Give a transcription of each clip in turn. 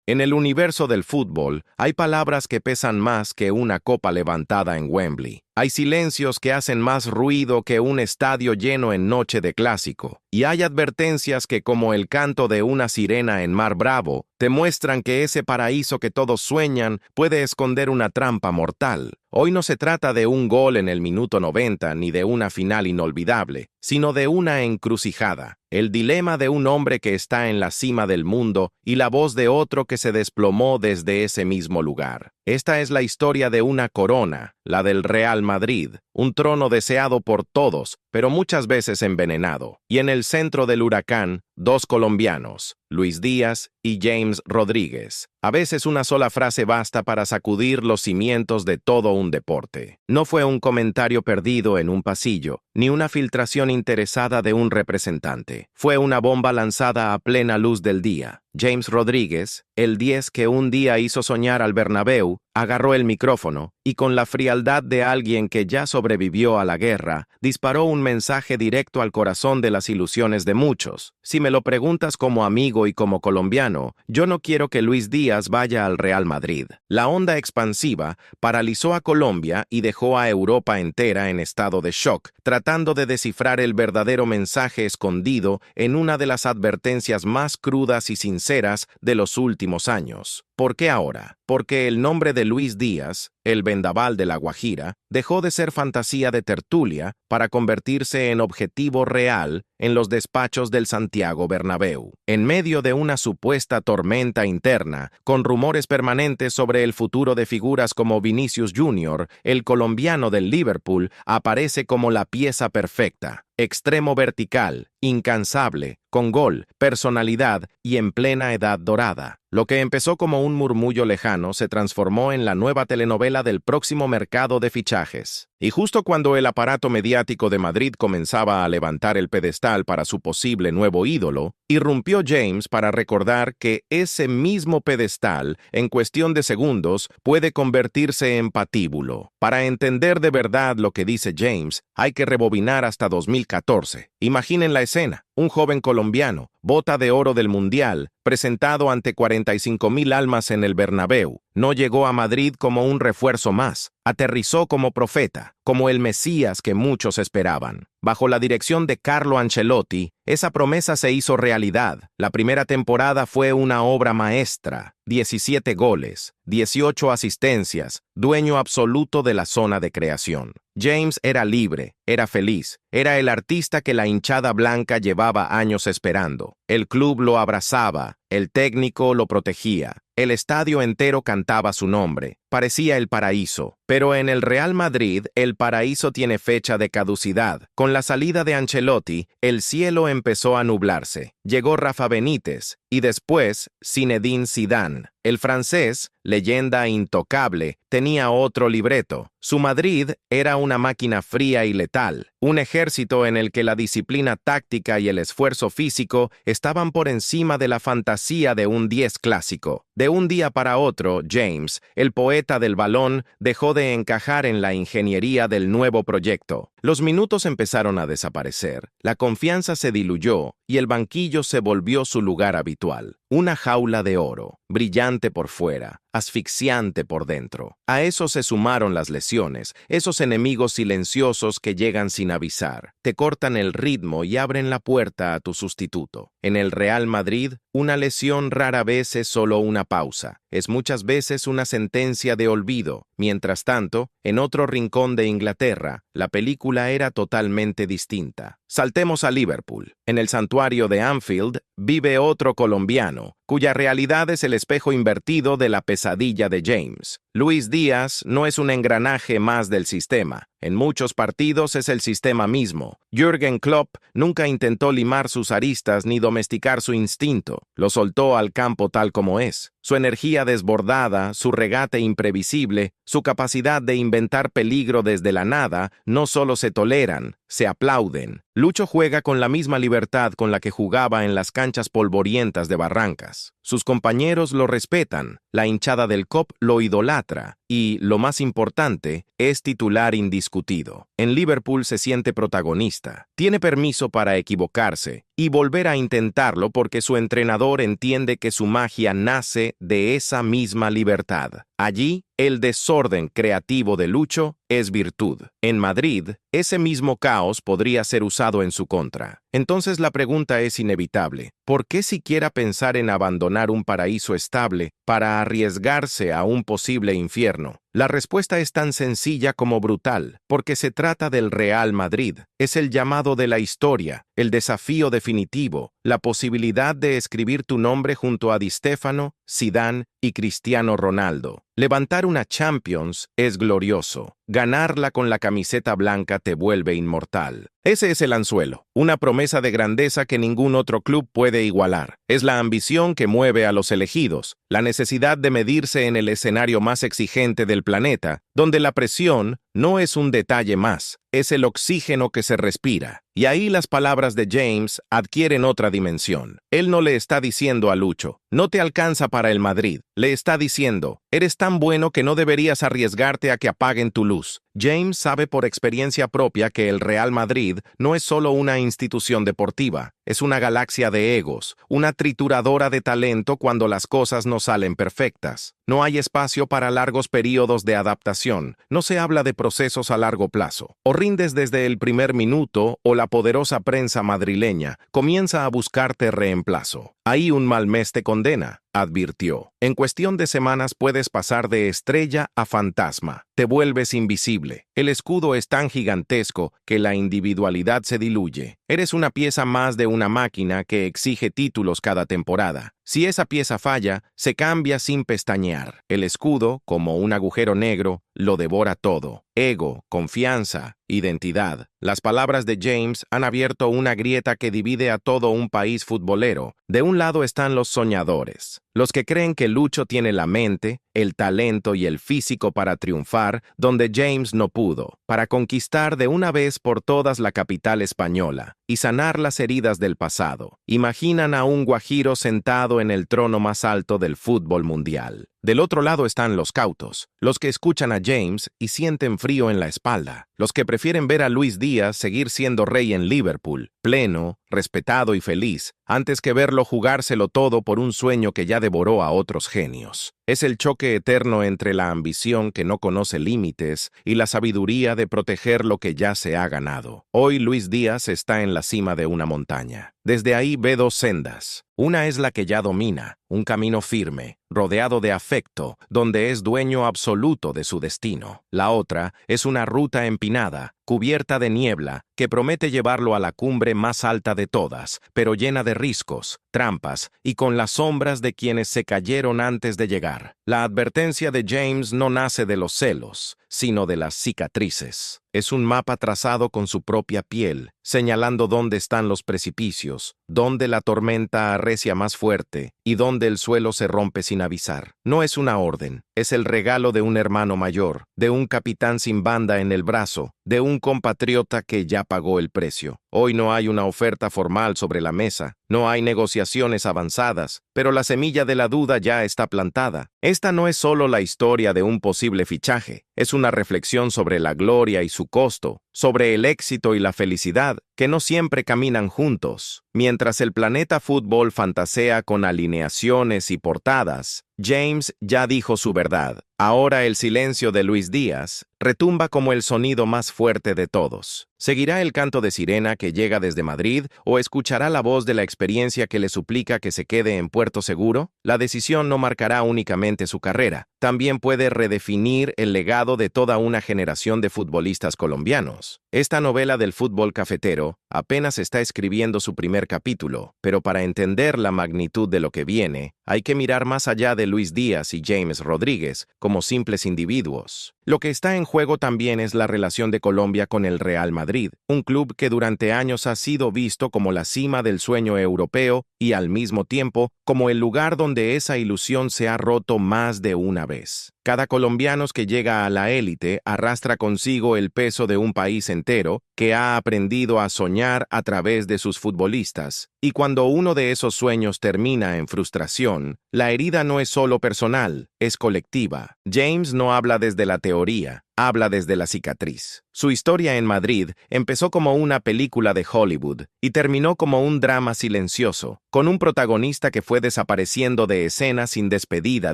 En el universo del fútbol, hay palabras que pesan más que una copa levantada en Wembley. Hay silencios que hacen más ruido que un estadio lleno en noche de clásico. Y hay advertencias que, como el canto de una sirena en Mar Bravo, te muestran que ese paraíso que todos sueñan puede esconder una trampa mortal. Hoy no se trata de un gol en el minuto 90 ni de una final inolvidable, sino de una encrucijada. El dilema de un hombre que está en la cima del mundo y la voz de otro que se desplomó desde ese mismo lugar. Esta es la historia de una corona, la del Real Madrid, un trono deseado por todos, pero muchas veces envenenado. Y en el centro del huracán, dos colombianos, Luis Díaz y James Rodríguez. A veces una sola frase basta para sacudir los cimientos de todo un deporte. No fue un comentario perdido en un pasillo, ni una filtración interesada de un representante. Fue una bomba lanzada a plena luz del día. James Rodríguez, el 10 que un día hizo soñar al Bernabéu, agarró el micrófono y con la frialdad de alguien que ya sobrevivió a la guerra, disparó un mensaje directo al corazón de las ilusiones de muchos. Si me lo preguntas como amigo y como colombiano, yo no quiero que Luis Díaz vaya al Real Madrid. La onda expansiva paralizó a Colombia y dejó a Europa entera en estado de shock, tratando de descifrar el verdadero mensaje escondido en una de las advertencias más crudas y sinceras de los últimos años. ¿Por qué ahora? Porque el nombre de Luis Díaz, el vendaval de La Guajira, dejó de ser fantasía de tertulia para convertirse en objetivo real en los despachos del Santiago Bernabéu. En medio de una supuesta tormenta interna, con rumores permanentes sobre el futuro de figuras como Vinicius Jr., el colombiano del Liverpool aparece como la pieza perfecta. Extremo vertical, incansable, con gol, personalidad y en plena edad dorada. Lo que empezó como un murmullo lejano se transformó en la nueva telenovela del próximo mercado de fichajes. Y justo cuando el aparato mediático de Madrid comenzaba a levantar el pedestal para su posible nuevo ídolo, irrumpió James para recordar que ese mismo pedestal, en cuestión de segundos, puede convertirse en patíbulo. Para entender de verdad lo que dice James, hay que rebobinar hasta 2014. Imaginen la escena. Un joven colombiano, bota de oro del Mundial, presentado ante 45,000 almas en el Bernabéu, no llegó a Madrid como un refuerzo más, aterrizó como profeta, como el Mesías que muchos esperaban. Bajo la dirección de Carlo Ancelotti, esa promesa se hizo realidad. La primera temporada fue una obra maestra, 17 goles, 18 asistencias, dueño absoluto de la zona de creación. James era libre, era feliz, era el artista que la hinchada blanca llevaba años esperando. El club lo abrazaba, el técnico lo protegía, el estadio entero cantaba su nombre. Parecía el paraíso. Pero en el Real Madrid, el paraíso tiene fecha de caducidad. Con la salida de Ancelotti, el cielo empezó a nublarse. Llegó Rafa Benítez y después Zinedine Zidane. El francés, leyenda intocable, tenía otro libreto. Su Madrid era una máquina fría y letal, un ejército en el que la disciplina táctica y el esfuerzo físico estaban por encima de la fantasía de un 10 clásico. De un día para otro, James, el poeta del balón, dejó de encajar en la ingeniería del nuevo proyecto. Los minutos empezaron a desaparecer, la confianza se diluyó y el banquillo se volvió su lugar habitual. Una jaula de oro, brillante por fuera, asfixiante por dentro. A eso se sumaron las lesiones, esos enemigos silenciosos que llegan sin avisar, te cortan el ritmo y abren la puerta a tu sustituto. En el Real Madrid, una lesión rara vez es solo una pausa, es muchas veces una sentencia de olvido. Mientras tanto, en otro rincón de Inglaterra, la película era totalmente distinta. Saltemos a Liverpool. En el santuario de Anfield vive otro colombiano, cuya realidad es el espejo invertido de la pesadilla de James. Luis Díaz no es un engranaje más del sistema. En muchos partidos es el sistema mismo. Jürgen Klopp nunca intentó limar sus aristas ni domesticar su instinto. Lo soltó al campo tal como es. Su energía desbordada, su regate imprevisible, su capacidad de inventar peligro desde la nada, no solo se toleran, se aplauden. Lucho juega con la misma libertad con la que jugaba en las canchas polvorientas de Barrancas. Sus compañeros lo respetan, la hinchada del COP lo idolatra y, lo más importante, es titular indiscutido. En Liverpool se siente protagonista, tiene permiso para equivocarse y volver a intentarlo porque su entrenador entiende que su magia nace de esa misma libertad. Allí, el desorden creativo de Lucho es virtud. En Madrid, ese mismo caos podría ser usado en su contra. Entonces la pregunta es inevitable. ¿Por qué siquiera pensar en abandonar un paraíso estable para arriesgarse a un posible infierno? La respuesta es tan sencilla como brutal, porque se trata del Real Madrid. Es el llamado de la historia, el desafío definitivo, la posibilidad de escribir tu nombre junto a Di Stéfano, Zidane y Cristiano Ronaldo. Levantar una Champions es glorioso. Ganarla con la camiseta blanca te vuelve inmortal. Ese es el anzuelo, una promesa de grandeza que ningún otro club puede igualar. Es la ambición que mueve a los elegidos, la necesidad de medirse en el escenario más exigente del planeta, donde la presión no es un detalle más, es el oxígeno que se respira. Y ahí las palabras de James adquieren otra dimensión. Él no le está diciendo a Lucho, no te alcanza para el Madrid. Le está diciendo, eres tan bueno que no deberías arriesgarte a que apaguen tu luz. James sabe por experiencia propia que el Real Madrid no es solo una institución deportiva, es una galaxia de egos, una trituradora de talento cuando las cosas no salen perfectas. No hay espacio para largos periodos de adaptación, no se habla de procesos a largo plazo. O rindes desde el primer minuto o la poderosa prensa madrileña comienza a buscarte reemplazo. Ahí un mal mes te condena, advirtió. En cuestión de semanas puedes pasar de estrella a fantasma. Te vuelves invisible. El escudo es tan gigantesco que la individualidad se diluye. Eres una pieza más de una máquina que exige títulos cada temporada. Si esa pieza falla, se cambia sin pestañear. El escudo, como un agujero negro, lo devora todo. Ego, confianza, identidad. Las palabras de James han abierto una grieta que divide a todo un país futbolero. De un lado están los soñadores, los que creen que Lucho tiene la mente, el talento y el físico para triunfar donde James no pudo, para conquistar de una vez por todas la capital española y sanar las heridas del pasado. Imaginan a un guajiro sentado en el trono más alto del fútbol mundial. Del otro lado están los cautos, los que escuchan a James y sienten frío en la espalda, los que prefieren ver a Luis Díaz seguir siendo rey en Liverpool, pleno, respetado y feliz, antes que verlo jugárselo todo por un sueño que ya devoró a otros genios. Es el choque eterno entre la ambición que no conoce límites y la sabiduría de proteger lo que ya se ha ganado. Hoy Luis Díaz está en la cima de una montaña. Desde ahí ve dos sendas. Una es la que ya domina, un camino firme, rodeado de afecto, donde es dueño absoluto de su destino. La otra es una ruta empinada, cubierta de niebla, que promete llevarlo a la cumbre más alta de todas, pero llena de riscos, trampas y con las sombras de quienes se cayeron antes de llegar. La advertencia de James no nace de los celos, sino de las cicatrices. Es un mapa trazado con su propia piel, señalando dónde están los precipicios, dónde la tormenta arrecia más fuerte y dónde el suelo se rompe sin avisar. No es una orden, es el regalo de un hermano mayor, de un capitán sin banda en el brazo, de un compatriota que ya pagó el precio. Hoy no hay una oferta formal sobre la mesa, no hay negociaciones avanzadas, pero la semilla de la duda ya está plantada. Esta no es solo la historia de un posible fichaje, es una reflexión sobre la gloria y su costo, sobre el éxito y la felicidad, que no siempre caminan juntos. Mientras el planeta fútbol fantasea con alineaciones y portadas, James ya dijo su verdad. Ahora el silencio de Luis Díaz retumba como el sonido más fuerte de todos. ¿Seguirá el canto de sirena que llega desde Madrid o escuchará la voz de la experiencia que le suplica que se quede en puerto seguro? La decisión no marcará únicamente su carrera, también puede redefinir el legado de toda una generación de futbolistas colombianos. Esta novela del fútbol cafetero apenas está escribiendo su primer capítulo, pero para entender la magnitud de lo que viene, hay que mirar más allá de Luis Díaz y James Rodríguez como simples individuos. Lo que está en juego también es la relación de Colombia con el Real Madrid, un club que durante años ha sido visto como la cima del sueño europeo y al mismo tiempo como el lugar donde esa ilusión se ha roto más de una vez. Cada colombiano que llega a la élite arrastra consigo el peso de un país entero que ha aprendido a soñar a través de sus futbolistas, Y cuando uno de esos sueños termina en frustración, la herida no es solo personal, es colectiva. James no habla desde la teoría, habla desde la cicatriz. Su historia en Madrid empezó como una película de Hollywood y terminó como un drama silencioso, con un protagonista que fue desapareciendo de escena sin despedida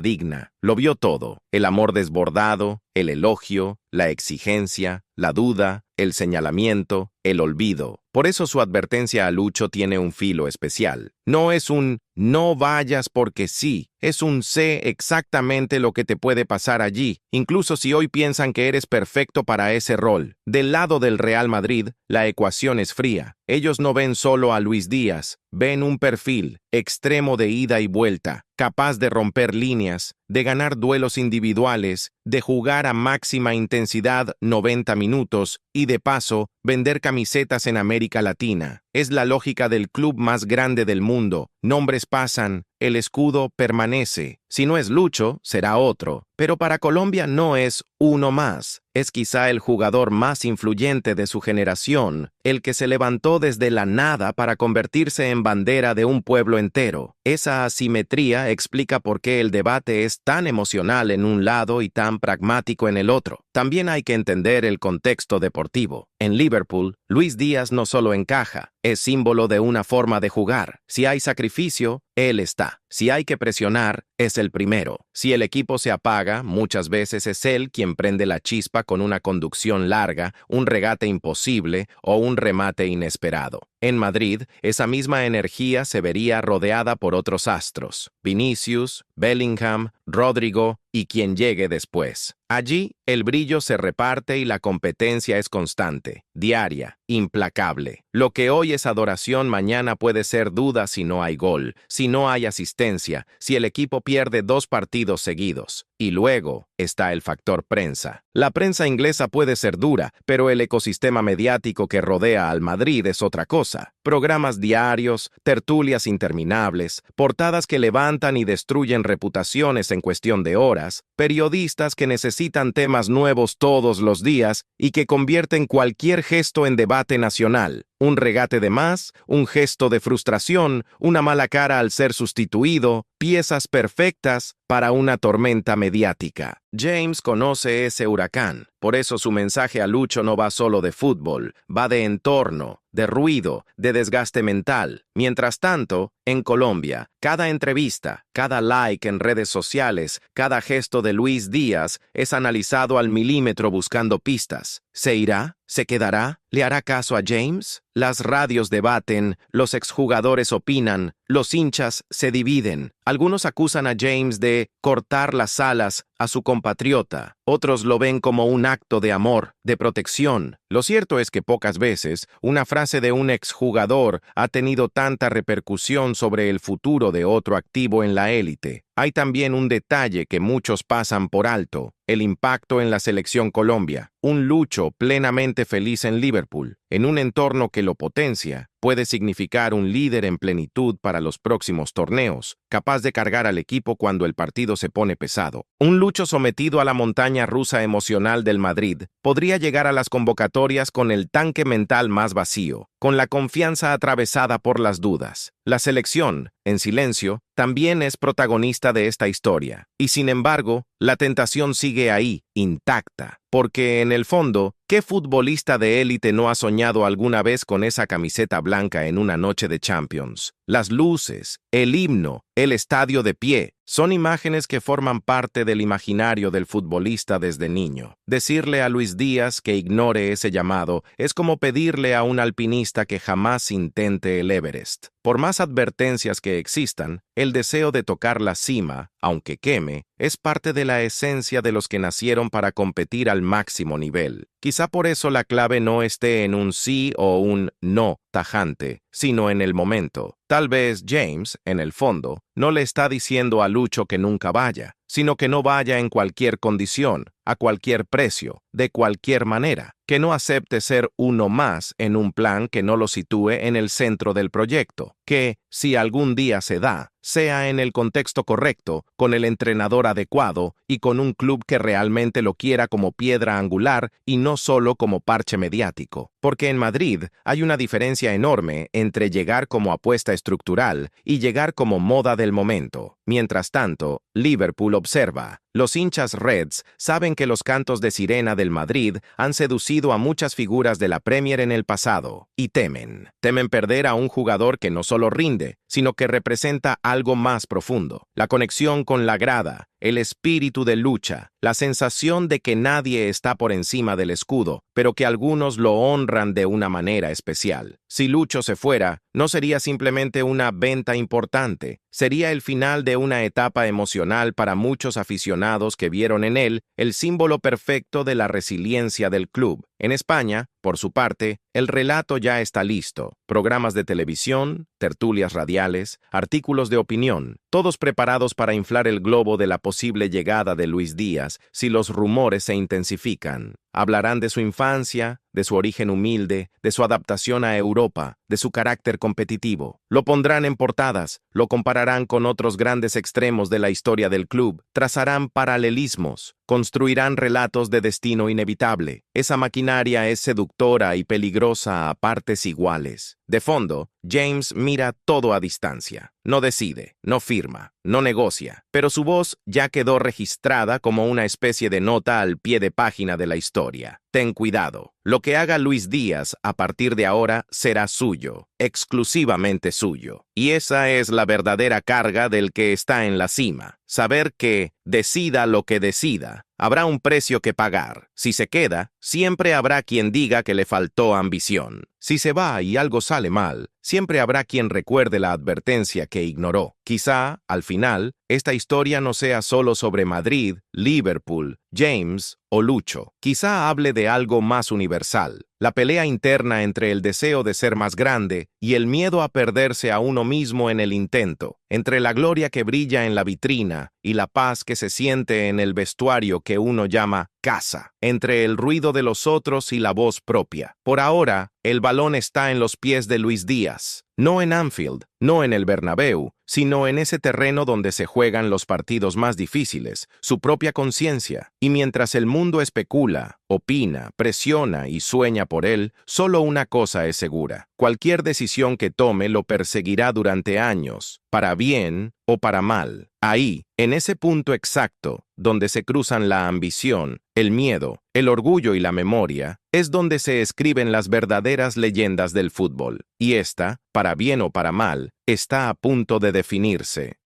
digna. Lo vio todo: el amor desbordado, el elogio, la exigencia, la duda, el señalamiento, el olvido. Por eso su advertencia a Lucho tiene un filo especial. No es un "no vayas porque sí", es un "sé exactamente lo que te puede pasar allí", incluso si hoy piensan que eres perfecto para ese rol. Del lado del Real Madrid, la ecuación es fría. Ellos no ven solo a Luis Díaz, ven un perfil extremo de ida y vuelta, capaz de romper líneas, de ganar duelos individuales, de jugar a máxima intensidad 90 minutos y, de paso, vender camisetas en América Latina. Es la lógica del club más grande del mundo. Nombres pasan, el escudo permanece. Si no es Lucho, será otro. Pero para Colombia no es uno más. Es quizá el jugador más influyente de su generación, el que se levantó desde la nada para convertirse en bandera de un pueblo entero. Esa asimetría explica por qué el debate es tan emocional en un lado y tan pragmático en el otro. También hay que entender el contexto deportivo. En Liverpool, Luis Díaz no solo encaja, es símbolo de una forma de jugar. Si hay sacrificio, él está. Si hay que presionar, es el primero. Si el equipo se apaga, muchas veces es él quien prende la chispa con una conducción larga, un regate imposible o un remate inesperado. En Madrid, esa misma energía se vería rodeada por otros astros: Vinicius, Bellingham, Rodrigo y quien llegue después. Allí, el brillo se reparte y la competencia es constante, diaria, implacable. Lo que hoy es adoración, mañana puede ser duda si no hay gol, si no hay asistencia, si el equipo pierde 2 partidos seguidos. Y luego está el factor prensa. La prensa inglesa puede ser dura, pero el ecosistema mediático que rodea al Madrid es otra cosa. Programas diarios, tertulias interminables, portadas que levantan y destruyen reputaciones en cuestión de horas, periodistas que necesitan temas nuevos todos los días y que convierten cualquier gesto en debate nacional. Un regate de más, un gesto de frustración, una mala cara al ser sustituido, piezas perfectas para una tormenta mediática. James conoce ese huracán, por eso su mensaje a Lucho no va solo de fútbol, va de entorno, de ruido, de desgaste mental. Mientras tanto, en Colombia, cada entrevista, cada like en redes sociales, cada gesto de Luis Díaz es analizado al milímetro buscando pistas. ¿Se irá? ¿Se quedará? ¿Le hará caso a James? Las radios debaten, los exjugadores opinan, los hinchas se dividen. Algunos acusan a James de cortar las alas a su compatriota, otros lo ven como un acto de amor, de protección. Lo cierto es que pocas veces una frase de un exjugador ha tenido tanta repercusión sobre el futuro de otro activo en la élite. Hay también un detalle que muchos pasan por alto: el impacto en la selección Colombia. Un Lucho plenamente feliz en Liverpool, en un entorno que lo potencia, puede significar un líder en plenitud para los próximos torneos, capaz de cargar al equipo cuando el partido se pone pesado. Un Lucho sometido a la montaña rusa emocional del Madrid podría llegar a las convocatorias con el tanque mental más vacío, con la confianza atravesada por las dudas. La selección, en silencio, también es protagonista de esta historia. Y sin embargo, la tentación sigue ahí, intacta. Porque, en el fondo, ¿qué futbolista de élite no ha soñado alguna vez con esa camiseta blanca en una noche de Champions? Las luces, el himno, el estadio de pie, son imágenes que forman parte del imaginario del futbolista desde niño. Decirle a Luis Díaz que ignore ese llamado es como pedirle a un alpinista que jamás intente el Everest. Por más advertencias que existan, el deseo de tocar la cima, aunque queme, es parte de la esencia de los que nacieron para competir al máximo nivel. Quizá por eso la clave no esté en un sí o un no tajante, sino en el momento. Tal vez James, en el fondo, no le está diciendo a Lucho que nunca vaya, sino que no vaya en cualquier condición, a cualquier precio, de cualquier manera, que no acepte ser uno más en un plan que no lo sitúe en el centro del proyecto, que, si algún día se da, sea en el contexto correcto, con el entrenador adecuado y con un club que realmente lo quiera como piedra angular y no solo como parche mediático. Porque en Madrid hay una diferencia enorme entre llegar como apuesta estructural y llegar como moda del momento. Mientras tanto, Liverpool observa. Los hinchas Reds saben que los cantos de sirena del Madrid han seducido a muchas figuras de la Premier en el pasado, y temen. Temen perder a un jugador que no solo rinde, sino que representa algo más profundo. La conexión con la grada, el espíritu de lucha, la sensación de que nadie está por encima del escudo, pero que algunos lo honran de una manera especial. Si Lucho se fuera, no sería simplemente una venta importante, sería el final de una etapa emocional para muchos aficionados que vieron en él el símbolo perfecto de la resiliencia del club. En España, por su parte, el relato ya está listo. Programas de televisión, tertulias radiales, artículos de opinión, todos preparados para inflar el globo de la posible llegada de Luis Díaz si los rumores se intensifican. Hablarán de su infancia, de su origen humilde, de su adaptación a Europa, de su carácter competitivo. Lo pondrán en portadas, lo compararán con otros grandes extremos de la historia del club, trazarán paralelismos, construirán relatos de destino inevitable. Esa maquinaria es seductora y peligrosa a partes iguales. De fondo, James mira todo a distancia. No decide, no firma, no negocia, pero su voz ya quedó registrada como una especie de nota al pie de página de la historia. Ten cuidado. Lo que haga Luis Díaz a partir de ahora será suyo, exclusivamente suyo. Y esa es la verdadera carga del que está en la cima. Saber que, decida lo que decida, habrá un precio que pagar. Si se queda, siempre habrá quien diga que le faltó ambición. Si se va y algo sale mal, siempre habrá quien recuerde la advertencia que ignoró. Quizá, al final, esta historia no sea solo sobre Madrid, Liverpool, James o Lucho. Quizá hable de algo más universal. La pelea interna entre el deseo de ser más grande y el miedo a perderse a uno mismo en el intento, entre la gloria que brilla en la vitrina y la paz que se siente en el vestuario que uno llama casa, entre el ruido de los otros y la voz propia. Por ahora, el balón está en los pies de Luis Díaz, no en Anfield, no en el Bernabéu, sino en ese terreno donde se juegan los partidos más difíciles, su propia conciencia. Y mientras el mundo especula, opina, presiona y sueña por él, solo una cosa es segura. Cualquier decisión que tome lo perseguirá durante años, para bien o para mal. Ahí, en ese punto exacto, donde se cruzan la ambición, el miedo, el orgullo y la memoria, es donde se escriben las verdaderas leyendas del fútbol. Y esta, para bien o para mal, está a punto de definirse.